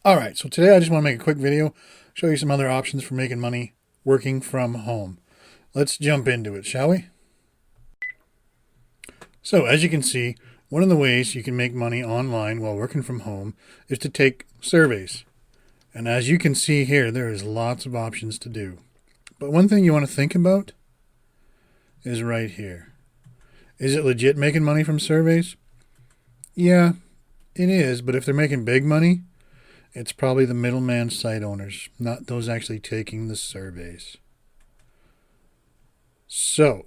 Alright, so today I just want to make a quick video, show you some other options for making money working from home. Let's jump into it, shall we? So as you can see, one of the ways you can make money online while working from home is to take surveys. And as you can see here, there is lots of options to do. But one thing you want to think about is right here. Is it legit making money from surveys? Yeah, it is, but if they're making big money, it's probably the middleman site owners, not those actually taking the surveys. So,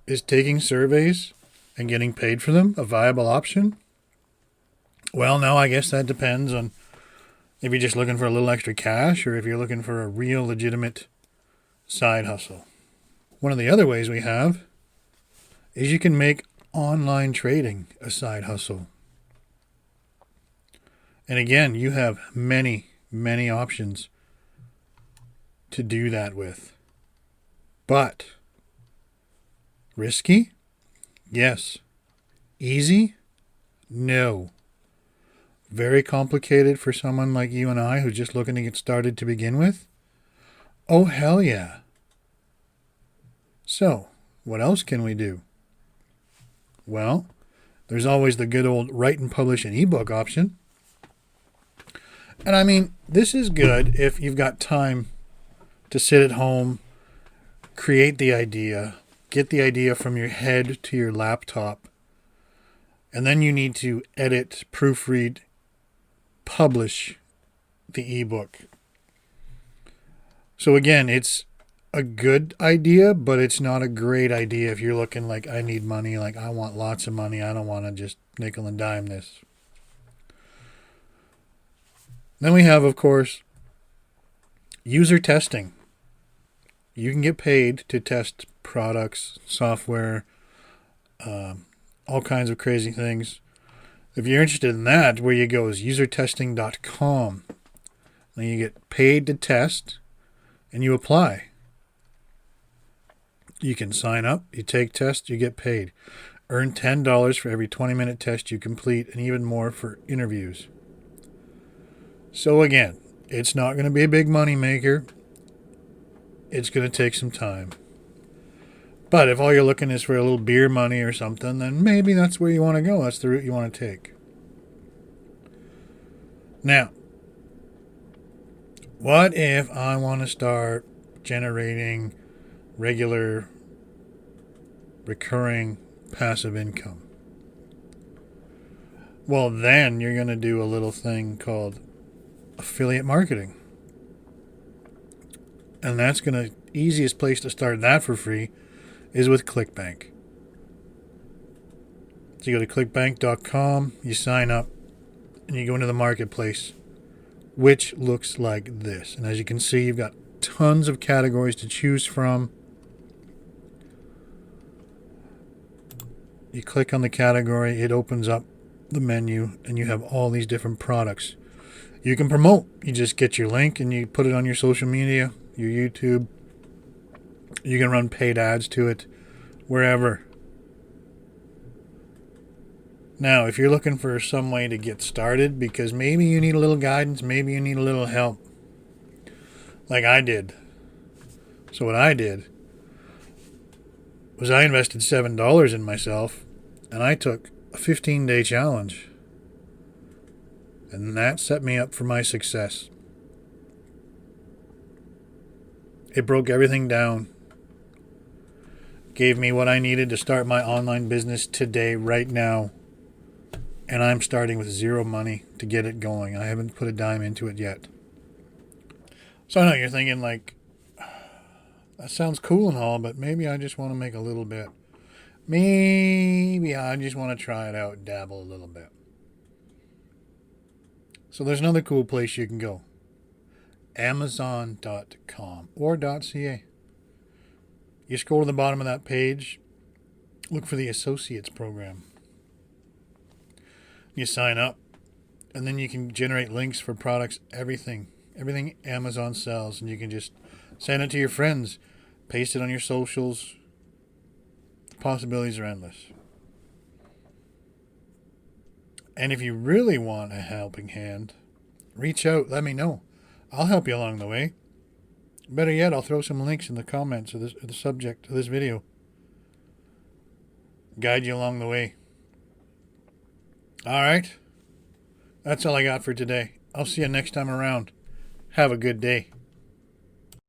is taking surveys and getting paid for them a viable option? Well, no, I guess that depends on if you're just looking for a little extra cash or if you're looking for a real legitimate side hustle. One of the other ways we have is you can make online trading a side hustle. And again, you have many, many options to do that with. But risky? Yes. Easy? No. Very complicated for someone like you and I who's just looking to get started to begin with? Oh, hell yeah. So, what else can we do? Well, there's always the good old write and publish an ebook option. And I mean, this is good if you've got time to sit at home, create the idea, get the idea from your head to your laptop, and then you need to edit, proofread, publish the ebook. So again, it's a good idea, but it's not a great idea if you're looking like, I need money, like I want lots of money, I don't want to just nickel and dime this. Then we have, of course, user testing. You can get paid to test products, software, all kinds of crazy things. If you're interested in that, where you go is usertesting.com. Then you get paid to test, and you apply. You can sign up, you take tests, you get paid. Earn $10 for every 20-minute test you complete, and even more for interviews. So again, it's not going to be a big money maker. It's going to take some time. But if all you're looking is for a little beer money or something, then maybe that's where you want to go. That's the route you want to take. Now, what if I want to start generating regular, recurring, passive income? Well, then you're going to do a little thing called affiliate marketing. And that's going to, easiest place to start that for free is with Clickbank. So you go to clickbank.com, you sign up, and you go into the marketplace, which looks like this. And as you can see, you've got tons of categories to choose from. You click on the category, it opens up the menu, and you have all these different products you can promote. You just get your link and you put it on your social media, your YouTube. You can run paid ads to it, wherever. Now, if you're looking for some way to get started, because maybe you need a little guidance, maybe you need a little help, like I did. So what I did was I invested $7 in myself, and I took a 15-day challenge. And that set me up for my success. It broke everything down. Gave me what I needed to start my online business today, right now. And I'm starting with zero money to get it going. I haven't put a dime into it yet. So I know you're thinking like, that sounds cool and all, but maybe I just want to make a little bit. Maybe I just want to try it out and dabble a little bit. So there's another cool place you can go. Amazon.com or .ca. You scroll to the bottom of that page, look for the Associates program. You sign up, and then you can generate links for products, everything Amazon sells, and you can just send it to your friends, paste it on your socials. The possibilities are endless. And if you really want a helping hand, reach out. Let me know. I'll help you along the way. Better yet, I'll throw some links in the comments of the subject of this video. Guide you along the way. All right. That's all I got for today. I'll see you next time around. Have a good day.